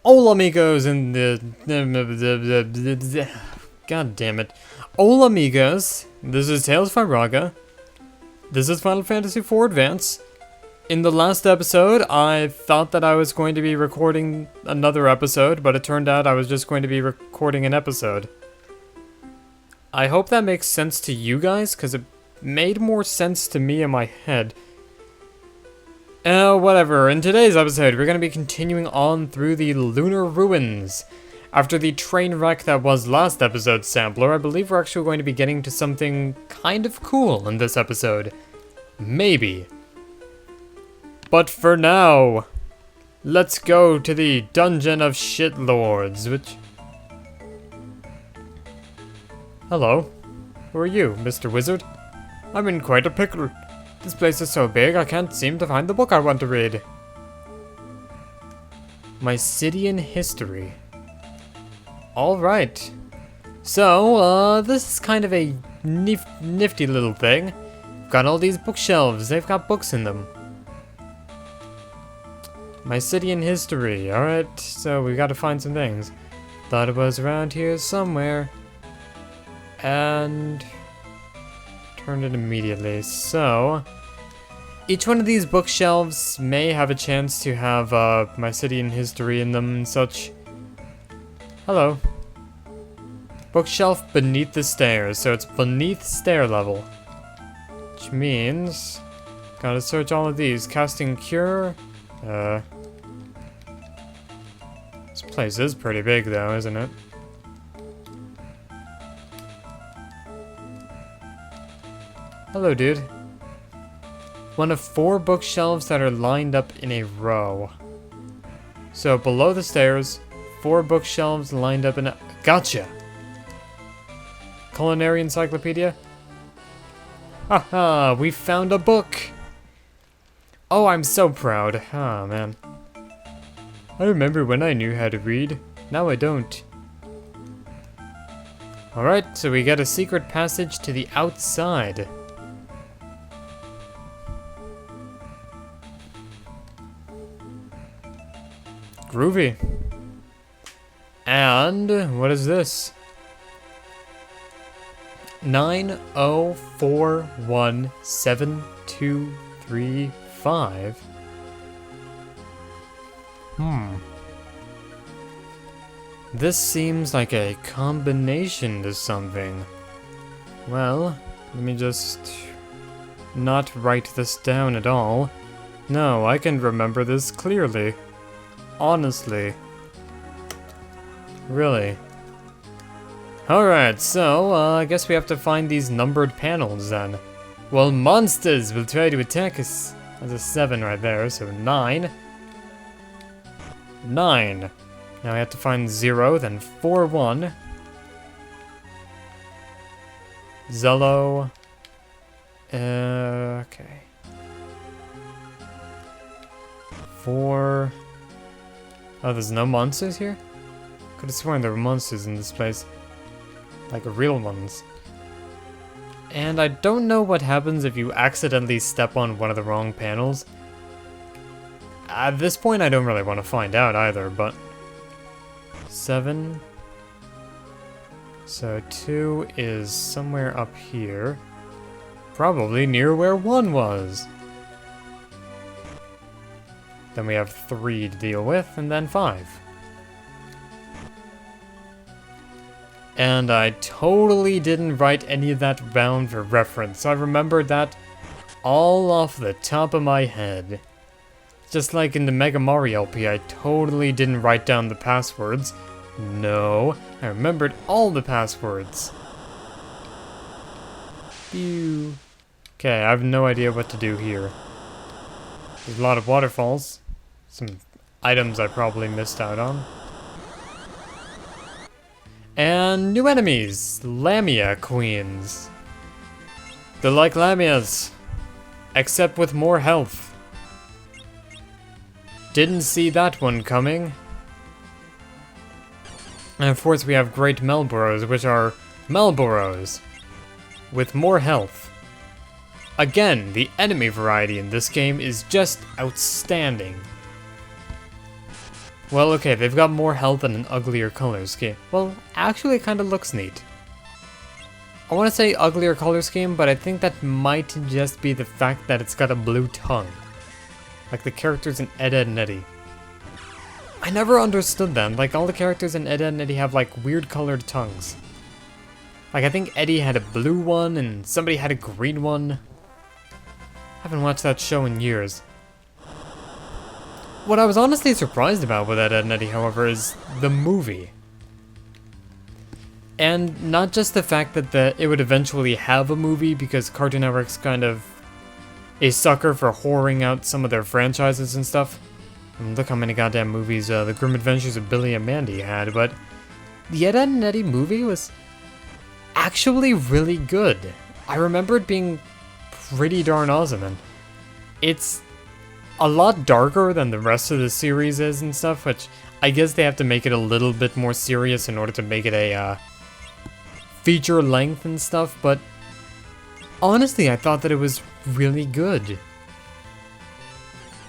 Hola amigos and God damn it. Hola amigos, this is Tales from Raga. This is Final Fantasy IV Advance. In the last episode, I thought that I was going to be recording another episode, but it turned out I was just going to be recording an episode. I hope that makes sense to you guys, because it made more sense to me in my head. Whatever. In today's episode, we're going to be continuing on through the Lunar Ruins. After the train wreck that was last episode's sampler, I believe we're actually going to be getting to something kind of cool in this episode. Maybe. But for now, let's go to the Dungeon of Shitlords, which... Hello. Who are you, Mr. Wizard? I'm in quite a pickle. This place is so big, I can't seem to find the book I want to read. Mysidian History. Alright. So, this is kind of a nifty little thing. Got all these bookshelves, they've got books in them. Mysidian History, alright, so we gotta find some things. Thought it was around here somewhere. And... turned it immediately, so... each one of these bookshelves may have a chance to have, Mysidian history in them and such. Hello. Bookshelf beneath the stairs, so it's beneath stair level. Which means... gotta search all of these. Casting Cure... this place is pretty big though, isn't it? Hello, dude. One of 4 bookshelves that are lined up in a row. So below the stairs, 4 bookshelves lined up in a... Gotcha! Culinary Encyclopedia? Haha, we found a book! Oh, I'm so proud. Ah, man. I remember when I knew how to read. Now I don't. Alright, so we get a secret passage to the outside. Groovy. And what is this? 90417235. This seems like a combination to something. Well, let me just not write this down at all. No, I can remember this clearly. Honestly. Really. Alright, so, I guess we have to find these numbered panels then. Well, monsters will try to attack us. That's a 7 right there, so 9. 9. Now we have to find 0, then 4, 1. Zello. Okay. 4... oh, there's no monsters here? Could have sworn there were monsters in this place. Like real ones. And I don't know what happens if you accidentally step on one of the wrong panels. At this point I don't really want to find out either, but... 7... so 2 is somewhere up here. Probably near where 1 was. Then we have 3 to deal with, and then 5. And I totally didn't write any of that down for reference. I remembered that all off the top of my head. Just like in the Mega Mario LP, I totally didn't write down the passwords. No, I remembered all the passwords. Phew. Okay, I have no idea what to do here. There's a lot of waterfalls. Some items I probably missed out on. And new enemies! Lamia Queens. They're like Lamias, except with more health. Didn't see that one coming. And of course we have Great Melboros, which are Melboros, with more health. Again, the enemy variety in this game is just outstanding. Well, okay, they've got more health and an uglier color scheme. Well, actually it kind of looks neat. I want to say uglier color scheme, but I think that might just be the fact that it's got a blue tongue. Like the characters in Ed, Edd and Eddy. I never understood them. Like, all the characters in Ed, Edd and Eddy have, like, weird colored tongues. Like, I think Eddie had a blue one, and somebody had a green one. I haven't watched that show in years. What I was honestly surprised about with Ed, Edd and Eddy, however, is the movie. And not just the fact that it would eventually have a movie, because Cartoon Network's kind of a sucker for whoring out some of their franchises and stuff. And look how many goddamn movies The Grim Adventures of Billy and Mandy had, but the Ed, Edd and Eddy movie was actually really good. I remember it being pretty darn awesome, and it's a lot darker than the rest of the series is and stuff, which I guess they have to make it a little bit more serious in order to make it a feature length and stuff, but honestly I thought that it was really good.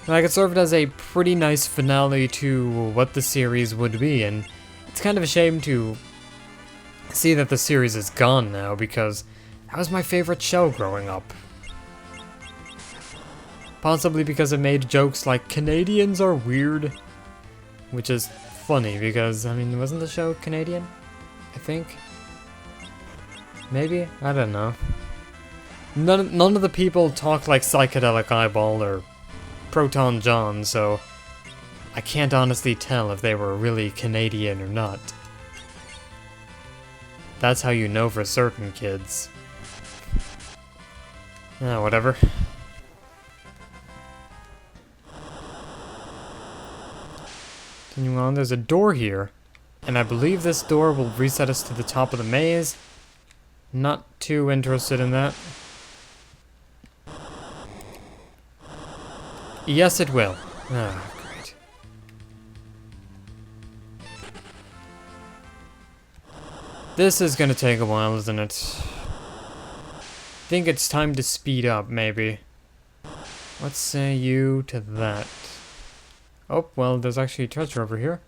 Like, it served as a pretty nice finale to what the series would be, and it's kind of a shame to see that the series is gone now, because that was my favorite show growing up. Possibly because it made jokes like, Canadians are weird, which is funny, because, I mean, wasn't the show Canadian? I think? Maybe? I don't know. None of the people talk like Psychedelic Eyeball or Proton John, so I can't honestly tell if they were really Canadian or not. That's how you know for certain, kids. Ah, whatever. Continuing on, there's a door here, and I believe this door will reset us to the top of the maze. Not too interested in that. Yes, it will. Ah, great. This is gonna take a while, isn't it? I think it's time to speed up, maybe. What say you to that? Oh, well, there's actually treasure over here.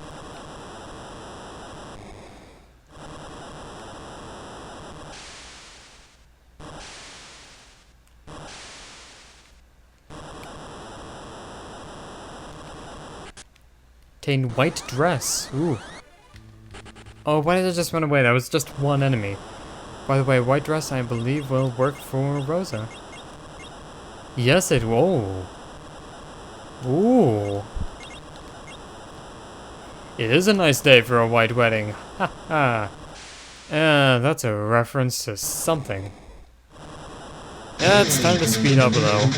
Obtain white dress. Ooh. Oh, why did it just run away? That was just one enemy. By the way, white dress, I believe, will work for Rosa. Yes, it will. Ooh. It is a nice day for a white wedding. Ha ha. That's a reference to something. Yeah, it's time to speed up, though.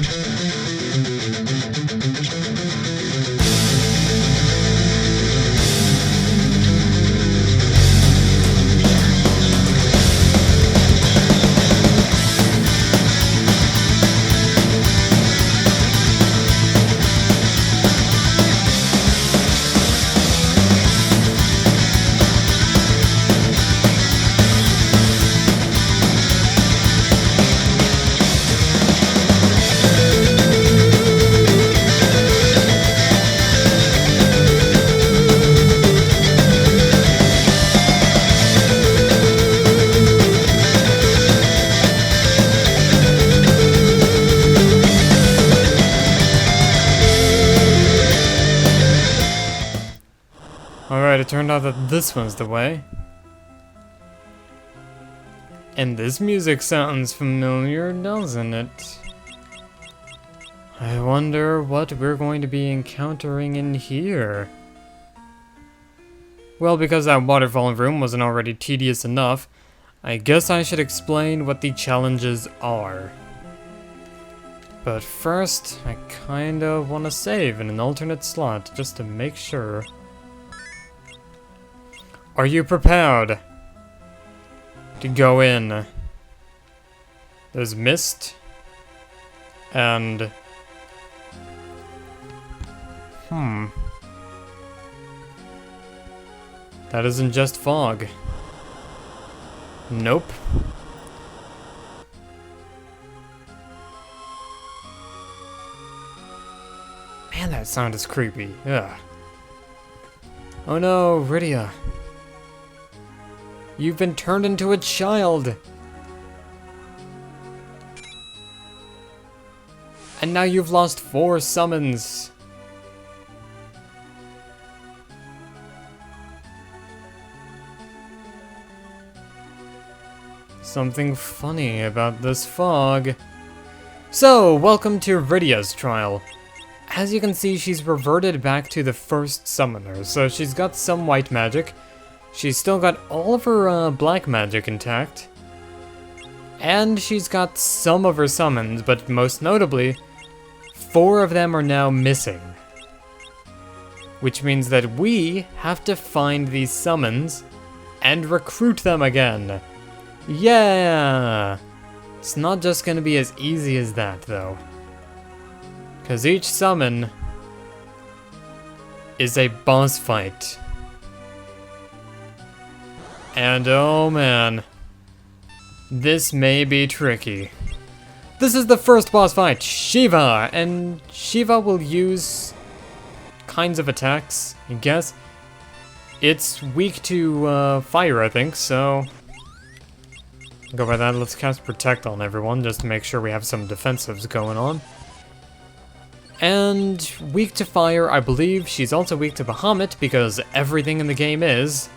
Alright, it turned out that this was the way. And this music sounds familiar, doesn't it? I wonder what we're going to be encountering in here. Well, because that waterfall room wasn't already tedious enough, I guess I should explain what the challenges are. But first, I kinda wanna save in an alternate slot, just to make sure. Are you prepared to go in? There's mist and that isn't just fog. Nope. Man, that sound is creepy. Ugh. Oh no, Rydia. You've been turned into a child. And now you've lost 4 summons. Something funny about this fog. So, welcome to Rydia's trial. As you can see, she's reverted back to the first summoner, so she's got some white magic. She's still got all of her black magic intact. And she's got some of her summons, but most notably, 4 of them are now missing. Which means that we have to find these summons and recruit them again. Yeah! It's not just gonna be as easy as that, though. Because each summon is a boss fight. And oh man, this may be tricky. This is the first boss fight, Shiva! And Shiva will use kinds of attacks, I guess. It's weak to fire, I think, so... Go by that, let's cast Protect on everyone, just to make sure we have some defensives going on. And weak to fire, I believe she's also weak to Bahamut, because everything in the game is.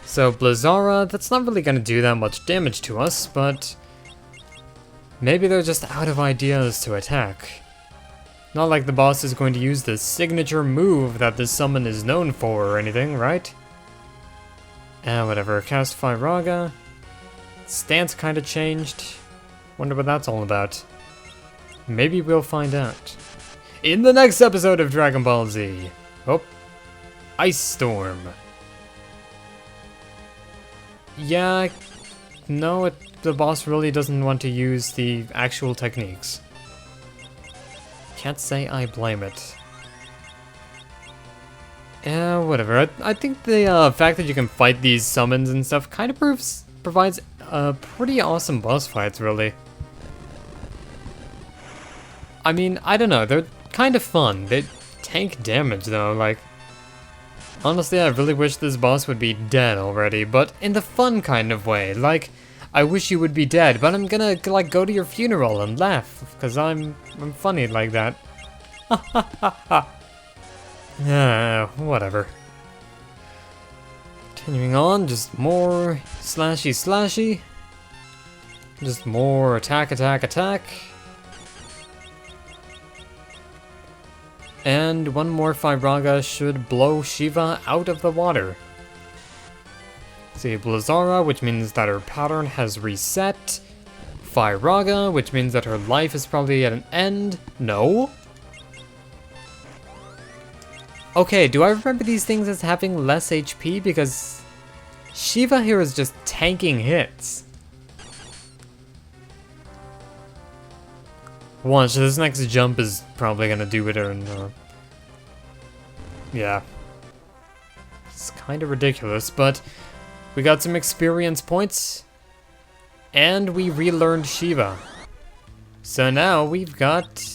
So Blizzara, that's not really gonna do that much damage to us, but... maybe they're just out of ideas to attack. Not like the boss is going to use the signature move that this summon is known for or anything, right? Whatever, cast Firaga. Stance kinda changed. Wonder what that's all about. Maybe we'll find out. In the next episode of Dragon Ball Z. Oh. Ice Storm. Yeah, no, the boss really doesn't want to use the actual techniques. Can't say I blame it. Whatever. I think the fact that you can fight these summons and stuff kind of provides pretty awesome boss fights, really. I mean, I don't know, they're kind of fun. They tank damage, though, like... Honestly, I really wish this boss would be dead already, but in the fun kind of way. Like, I wish you would be dead, but I'm gonna, like, go to your funeral and laugh, because I'm funny like that. Ha ha ha ha. Whatever. Continuing on, just more slashy slashy. Just more attack, attack, attack. And one more Firaga should blow Shiva out of the water. See, Blizzara, which means that her pattern has reset. Firaga, which means that her life is probably at an end. No? Okay, do I remember these things as having less HP? Because Shiva here is just tanking hits. Watch, this next jump is probably gonna do it, and yeah. It's kind of ridiculous, but we got some experience points, and we relearned Shiva. So now we've got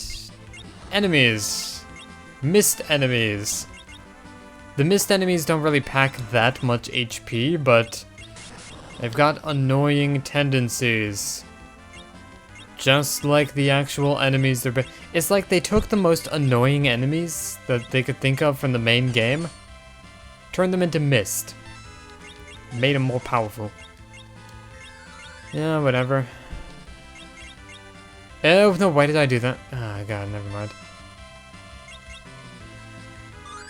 enemies. Mist enemies. The mist enemies don't really pack that much HP, but they've got annoying tendencies. Just like the actual enemies they're... It's like they took the most annoying enemies that they could think of from the main game, turned them into mist, made them more powerful. Yeah, whatever. Oh, no, why did I do that? Ah, god, never mind.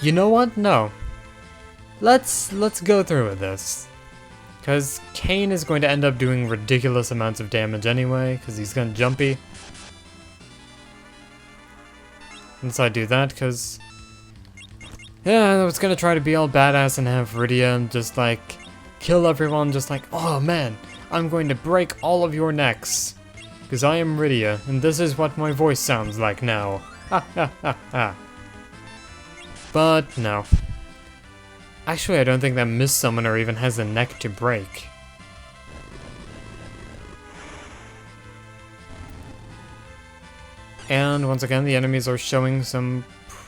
You know what? No. Let's go through with this. Because Kane is going to end up doing ridiculous amounts of damage anyway, because he's gonna jumpy. Once I do that, because... yeah, I was gonna try to be all badass and have Rydia and just like, kill everyone, just like, oh man, I'm going to break all of your necks. Because I am Rydia, and this is what my voice sounds like now. Ha ha ha ha. But no. Actually, I don't think that Mist Summoner even has a neck to break. And once again, the enemies are showing some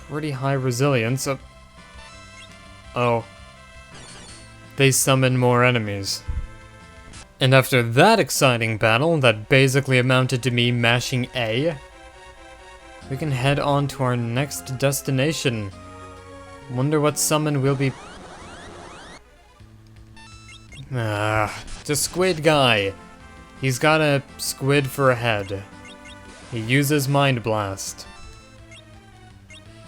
pretty high resilience. Oh. They summon more enemies. And after that exciting battle that basically amounted to me mashing A, we can head on to our next destination. Wonder what summon we'll be... the squid guy. He's got a squid for a head. He uses Mind Blast.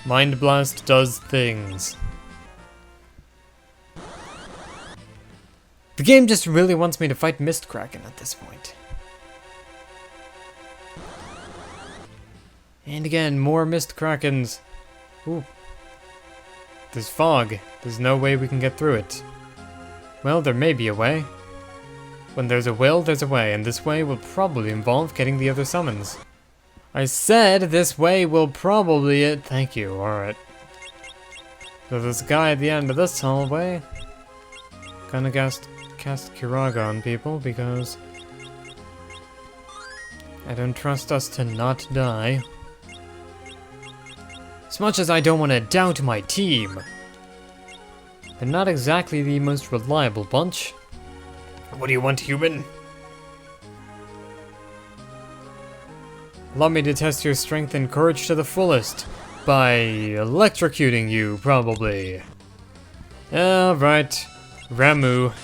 Mind Blast does things. The game just really wants me to fight Mist Kraken at this point. And again, more Mist Krakens. Ooh. There's fog. There's no way we can get through it. Well, there may be a way. When there's a will, there's a way, and this way will probably involve getting the other summons. I said this way will probably... Thank you, alright. So this guy at the end of this hallway... Gonna cast Kiraga on people, because... I don't trust us to not die. As much as I don't want to doubt my team. They're not exactly the most reliable bunch. What do you want, human? Allow me to test your strength and courage to the fullest. By electrocuting you, probably. Right. Ramu.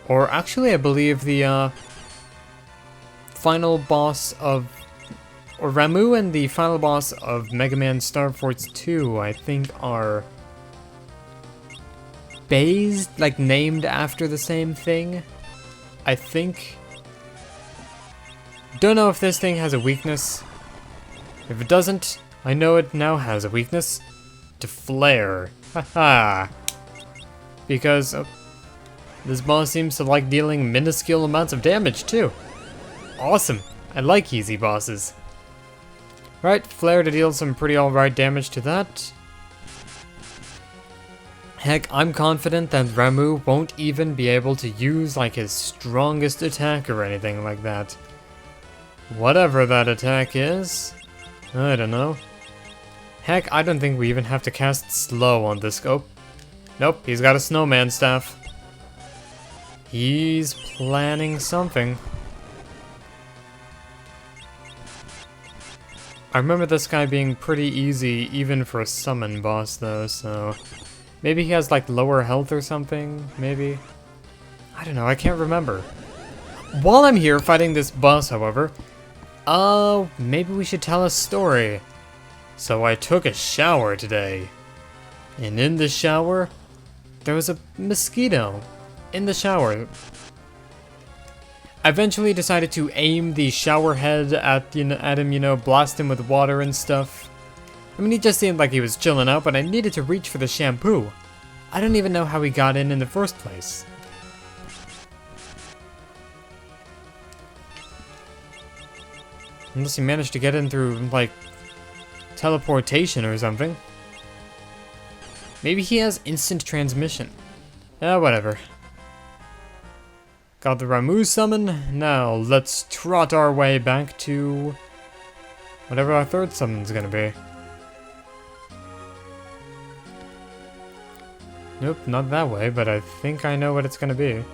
Or actually, I believe the final boss of... Or Ramu and the final boss of Mega Man Star Force 2, I think, are... based, like, named after the same thing. I think. Don't know if this thing has a weakness. If it doesn't, I know it now has a weakness. To flare. Haha. Because this boss seems to like dealing minuscule amounts of damage too. Awesome. I like easy bosses. Right, flare to deal some pretty alright damage to that. Heck, I'm confident that Ramu won't even be able to use like his strongest attack or anything like that. Whatever that attack is, I don't know. Heck, I don't think we even have to cast slow on this scope. Nope, he's got a snowman staff. He's planning something. I remember this guy being pretty easy even for a summon boss though, so... Maybe he has like lower health or something, maybe? I don't know, I can't remember. While I'm here fighting this boss, however, maybe we should tell a story. So I took a shower today. And in the shower, there was a mosquito in the shower. I eventually decided to aim the shower head at him, you know, blast him with water and stuff. I mean, he just seemed like he was chilling out, but I needed to reach for the shampoo. I don't even know how he got in the first place. Unless he managed to get in through, like, teleportation or something. Maybe he has instant transmission. Whatever. Got the Ramu summon. Now, let's trot our way back to whatever our third summon's gonna be. Nope, not that way, but I think I know what it's gonna be.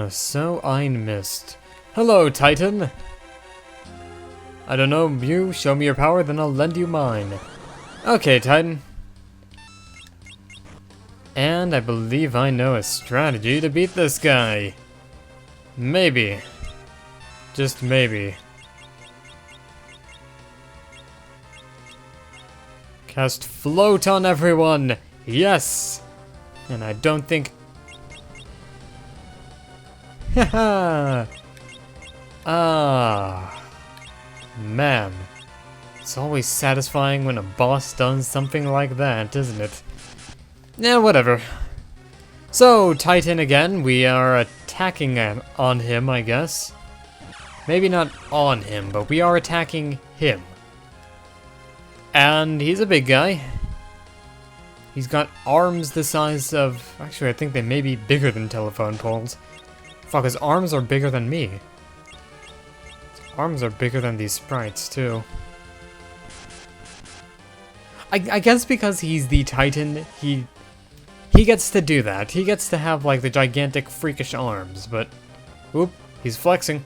So I missed. Hello, Titan! I don't know you, show me your power, then I'll lend you mine. Okay, Titan. And I believe I know a strategy to beat this guy. Maybe. Just maybe. Cast float on everyone! Yes! And I don't think... Haha! Man. It's always satisfying when a boss does something like that, isn't it? Yeah, whatever. So, Titan again, we are attacking on him, I guess. Maybe not on him, but we are attacking him. And he's a big guy. He's got arms the size of... Actually, I think they may be bigger than telephone poles. Fuck, his arms are bigger than me. Arms are bigger than these sprites, too. I guess because he's the Titan, he gets to do that. He gets to have, like, the gigantic, freakish arms, but... Oop, he's flexing.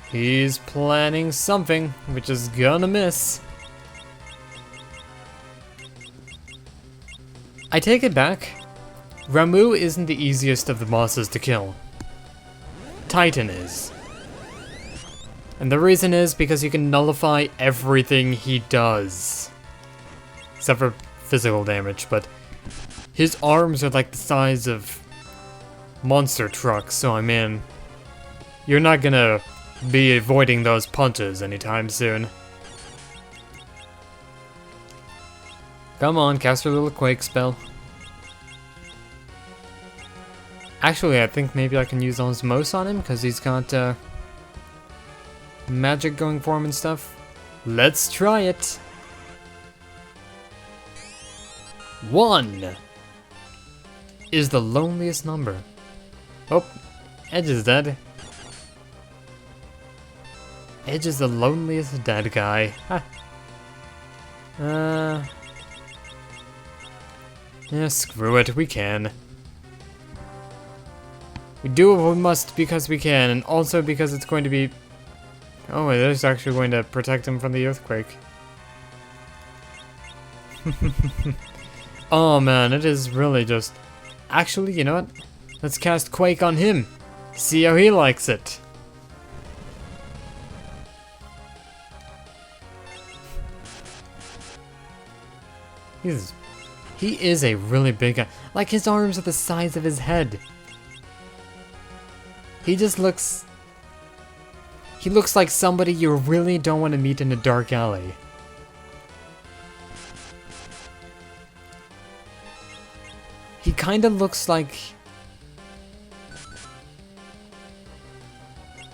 He's planning something, which is gonna miss. I take it back. Ramuh isn't the easiest of the bosses to kill. Titan is. And the reason is because you can nullify everything he does. Except for physical damage, but his arms are like the size of monster trucks, so I mean, you're not gonna be avoiding those punches anytime soon. Come on, cast your little quake spell. Actually, I think maybe I can use Osmose on him, because he's got, magic going for him and stuff. Let's try it! 1 is the loneliest number. Oh, Edge is dead. Edge is the loneliest dead guy. Ha. Yeah, screw it, we can. We do what we must because we can, and also because it's going to be... Oh, it is actually going to protect him from the earthquake. Oh man, it is really just... Actually, you know what? Let's cast Quake on him. See how he likes it. He is a really big guy. Like, his arms are the size of his head. He just looks... He looks like somebody you really don't want to meet in a dark alley. He kind of looks like...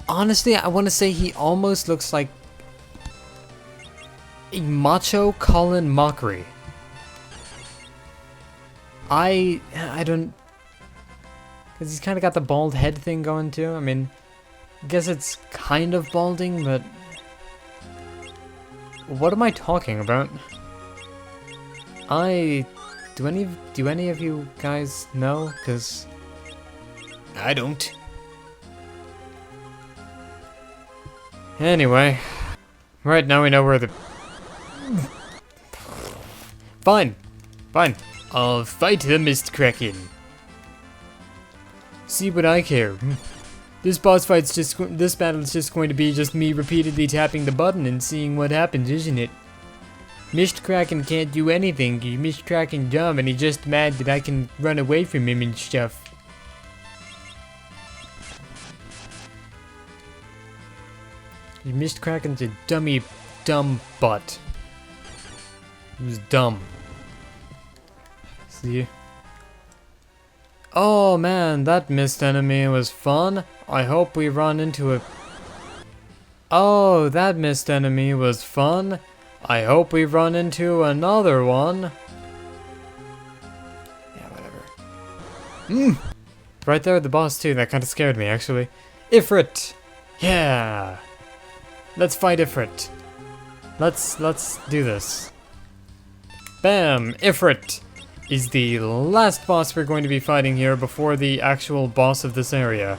Honestly, I want to say he almost looks like a macho Colin Mockery. I don't... Because he's kind of got the bald head thing going too. I mean, I guess it's kind of balding, but... What am I talking about? Do any of you guys know? Because... I don't. Anyway. Right, now we know where the... Fine. Fine. I'll fight the Mist Kraken. See what I care. This boss fight's just... This battle's just going to be just me repeatedly tapping the button and seeing what happens, isn't it? Mist Kraken can't do anything. Mist Kraken dumb and he's just mad that I can run away from him and stuff. Mist Kraken's a dumb butt. He was dumb. See? Oh man, that mist enemy was fun. I hope we run into a... Oh, that mist enemy was fun. I hope we run into another one. Yeah, whatever. Right there at the boss too, that kind of scared me actually. Ifrit! Yeah! Let's fight Ifrit. Let's do this. Bam! Ifrit is the last boss we're going to be fighting here before the actual boss of this area.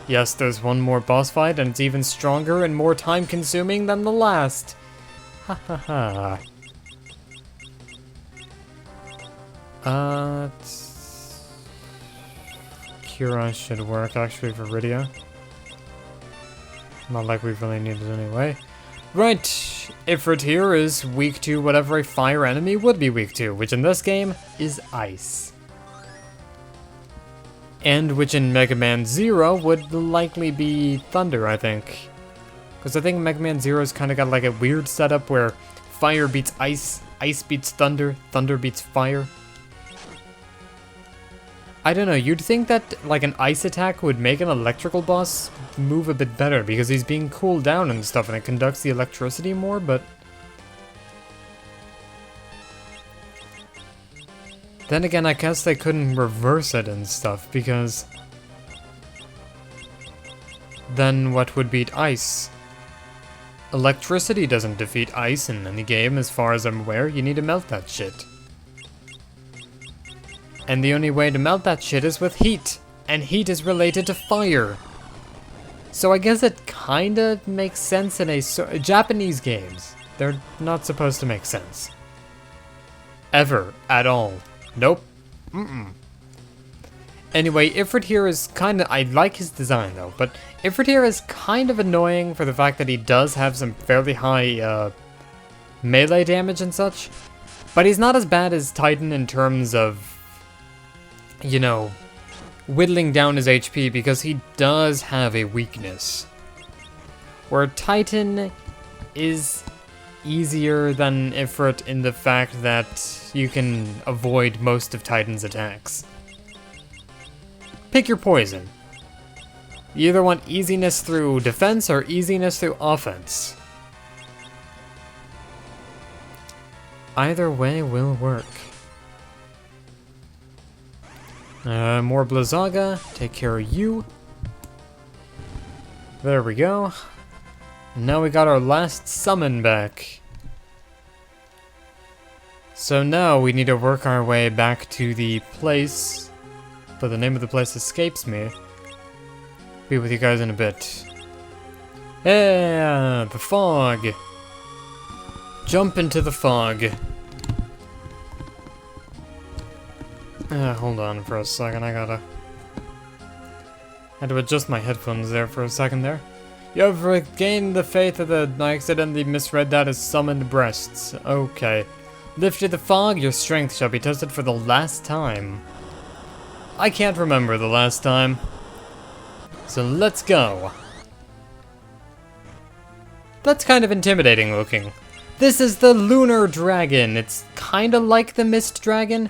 Yes, there's one more boss fight, and it's even stronger and more time-consuming than the last. Ha ha ha. Cura should work actually for Rydia. Not like we really need it anyway. Right, Ifrit here is weak to whatever a fire enemy would be weak to, which in this game is ice. And which in Mega Man Zero would likely be thunder, I think. Because I think Mega Man Zero's kind of got like a weird setup where fire beats ice, ice beats thunder, thunder beats fire. I don't know, you'd think that like an ice attack would make an electrical boss move a bit better because he's being cooled down and stuff and it conducts the electricity more, but... Then again, I guess they couldn't reverse it and stuff because... then what would beat ice? Electricity doesn't defeat ice in any game, as far as I'm aware. You need to melt that shit. And the only way to melt that shit is with heat. And heat is related to fire. So I guess it kinda makes sense in Japanese games. They're not supposed to make sense. Ever. At all. Nope. Anyway, Ifrit here is kinda... I like his design though, but Ifrit here is kind of annoying for the fact that he does have some fairly high melee damage and such. But he's not as bad as Titan in terms of, you know, whittling down his HP, because he does have a weakness. Where Titan is easier than Ifrit in the fact that you can avoid most of Titan's attacks. Pick your poison. You either want easiness through defense or easiness through offense. Either way will work. More Blizzaga. Take care of you. There we go. Now we got our last summon back. So now we need to work our way back to the place, but the name of the place escapes me. Be with you guys in a bit. Yeah, the fog. Jump into the fog. Hold on for a second, I had to adjust my headphones there for a second there. You have regained the faith of the... I accidentally misread that as summoned breasts. Okay. Lifted the fog, your strength shall be tested for the last time. I can't remember the last time. So let's go. That's kind of intimidating looking. This is the Lunar Dragon. It's kinda like the Mist Dragon,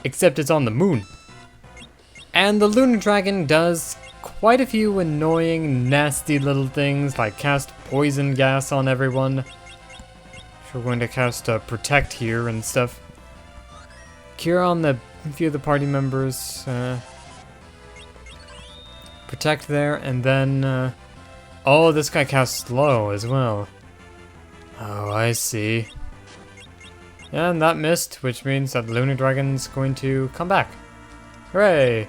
except it's on the moon. And the Lunar Dragon does quite a few annoying, nasty little things, like cast poison gas on everyone. We're going to cast Protect here and stuff. Cure on a few of the party members. Protect there, and then... oh, this guy casts Slow as well. Oh, I see. And that missed, which means that the Lunar Dragon's going to come back. Hooray!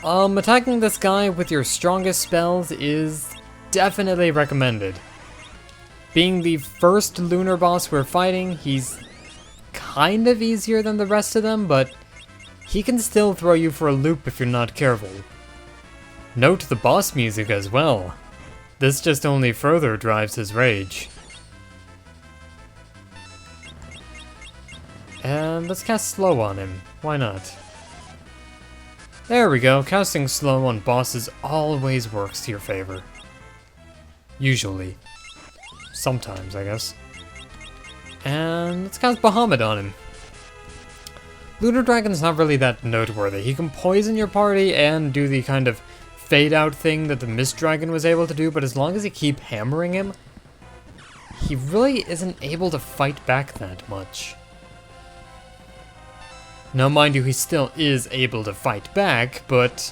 Attacking this guy with your strongest spells is definitely recommended. Being the first lunar boss we're fighting, he's kind of easier than the rest of them, but he can still throw you for a loop if you're not careful. Note the boss music as well. This just only further drives his rage. And let's cast Slow on him. Why not? There we go. Casting Slow on bosses always works to your favor. Usually. Sometimes, I guess. And let's cast Bahamut on him. Lunar Dragon's not really that noteworthy. He can poison your party and do the kind of fade out thing that the Mist Dragon was able to do, but as long as you keep hammering him, he really isn't able to fight back that much. Now, mind you, he still is able to fight back, but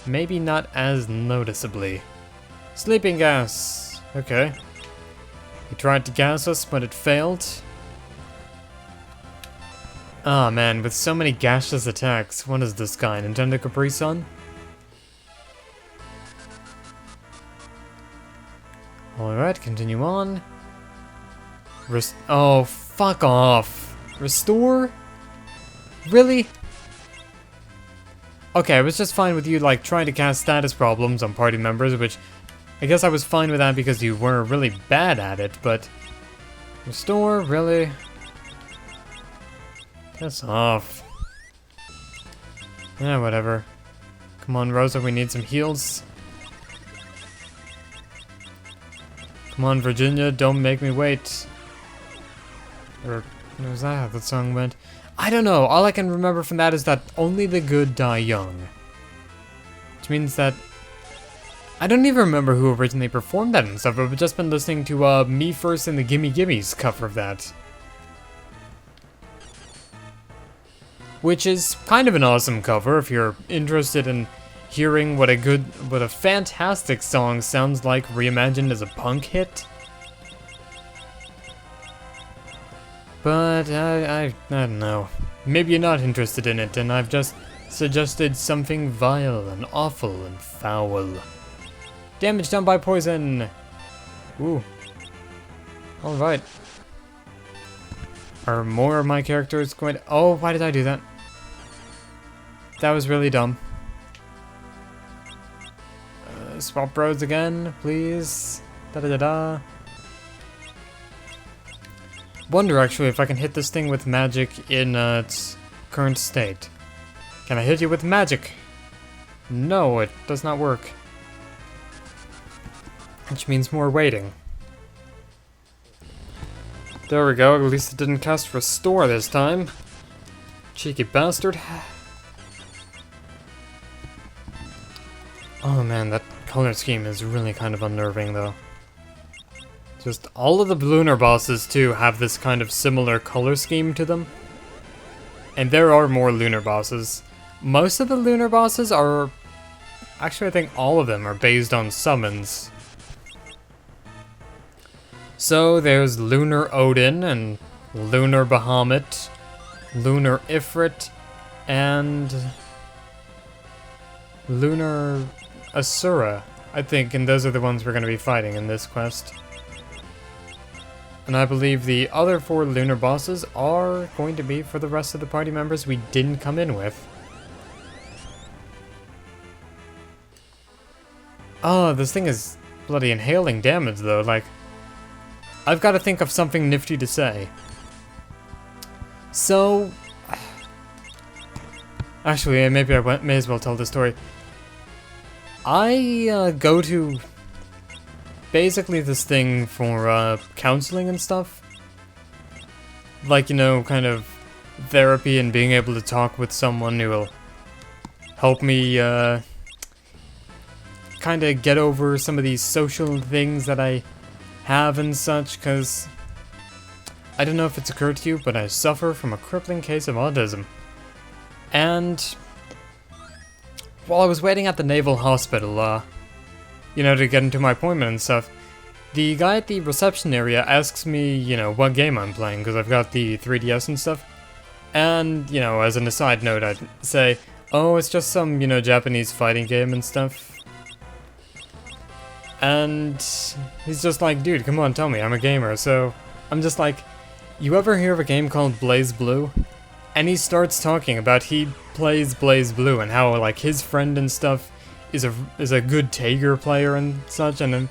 maybe not as noticeably. Sleeping gas. Okay. He tried to gas us, but it failed. Ah, man, with so many gaseous attacks, what is this guy, Nintendo Capri Sun? Alright, continue on. Oh, fuck off. Restore? Really? Okay, I was just fine with you, like, trying to cast status problems on party members, which I guess I was fine with that because you were really bad at it, but... Restore? Really? Piss off. Yeah, whatever. Come on, Rosa, we need some heals. Come on, Virginia, don't make me wait. Or, was that how the song went? I don't know, all I can remember from that is that only the good die young. Which means that... I don't even remember who originally performed that and stuff, but I've just been listening to Me First and the Gimme Gimmes cover of that. which is kind of an awesome cover if you're interested in hearing what a fantastic song sounds like reimagined as a punk hit. But I don't know. Maybe you're not interested in it, and I've just suggested something vile and awful and foul. Damage done by poison. Ooh. Alright. Are more of my characters going to... Oh, why did I do that? That was really dumb. Swap roads again, please. Da-da-da-da. Wonder, actually, if I can hit this thing with magic in its current state. Can I hit you with magic? No, it does not work. Which means more waiting. There we go, at least it didn't cast Restore this time. Cheeky bastard. Oh man, that color scheme is really kind of unnerving though. Just all of the Lunar bosses too have this kind of similar color scheme to them. And there are more Lunar bosses. Most of the Lunar bosses are... Actually, I think all of them are based on summons. So there's Lunar Odin and Lunar Bahamut, Lunar Ifrit, and Lunar Asura, I think, and those are the ones we're going to be fighting in this quest. And I believe the other 4 Lunar bosses are going to be for the rest of the party members we didn't come in with. Oh, this thing is bloody inhaling damage though, like... I've got to think of something nifty to say. So... Actually, maybe I may as well tell the story. I go to basically this thing for counseling and stuff. Like, you know, kind of therapy and being able to talk with someone who will help me kind of get over some of these social things that I have and such, because I don't know if it's occurred to you, but I suffer from a crippling case of autism. And while I was waiting at the Naval Hospital, you know, to get into my appointment and stuff, the guy at the reception area asks me, you know, what game I'm playing, because I've got the 3DS and stuff. And, you know, as an aside note, I'd say, oh, it's just some, you know, Japanese fighting game and stuff. And he's just like, dude, come on, tell me, I'm a gamer. So I'm just like, you ever hear of a game called Blaze Blue? And he starts talking about he plays Blaze Blue and how, like, his friend and stuff is a good Tager player and such. And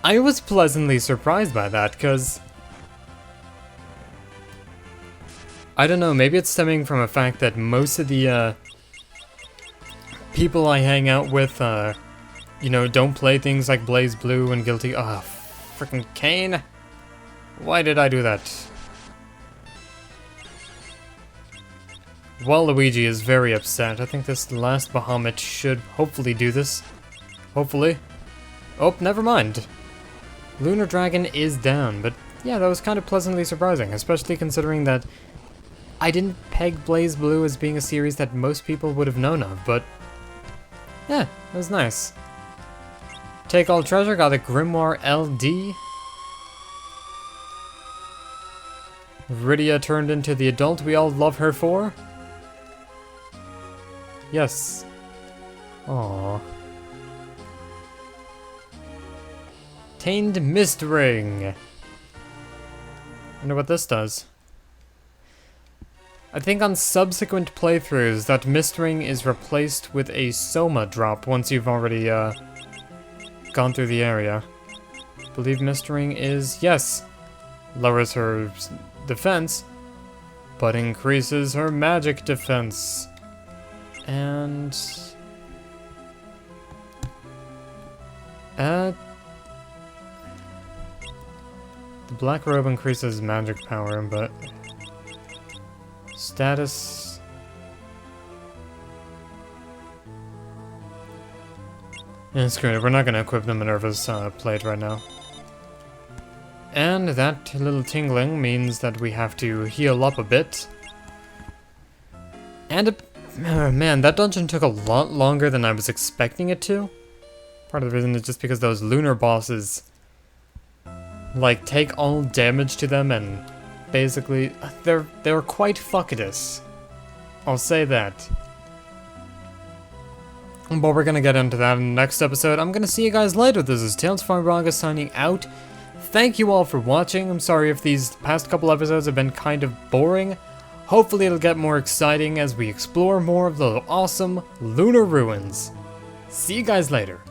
I was pleasantly surprised by that, because I don't know, maybe it's stemming from the fact that most of the people I hang out with, you know, don't play things like Blaze Blue and Guilty... Ah, frickin' Kane! Why did I do that? Waluigi is very upset. I think this last Bahamut should hopefully do this. Hopefully. Oh, never mind. Lunar Dragon is down, but yeah, that was kind of pleasantly surprising, especially considering that I didn't peg Blaze Blue as being a series that most people would have known of, but yeah, it was nice. Take all treasure, got a Grimoire LD. Rydia turned into the adult we all love her for. Yes. Aww. Tainted Mist Ring. Wonder what this does. I think on subsequent playthroughs that Mist Ring is replaced with a Soma drop once you've already gone through the area. I believe Mist Ring is, yes, lowers her defense, but increases her magic defense. And the black robe increases magic power, but status... Yeah, screw it, we're not going to equip the Minerva's plate right now. And that little tingling means that we have to heal up a bit. And, man, that dungeon took a lot longer than I was expecting it to. Part of the reason is just because those lunar bosses, like, take all damage to them and basically, they're quite fuckidous. I'll say that. But we're gonna get into that in the next episode. I'm gonna see you guys later. This is Tales from Raga signing out. Thank you all for watching. I'm sorry if these past couple episodes have been kind of boring. Hopefully it'll get more exciting as we explore more of the awesome Lunar Ruins. See you guys later.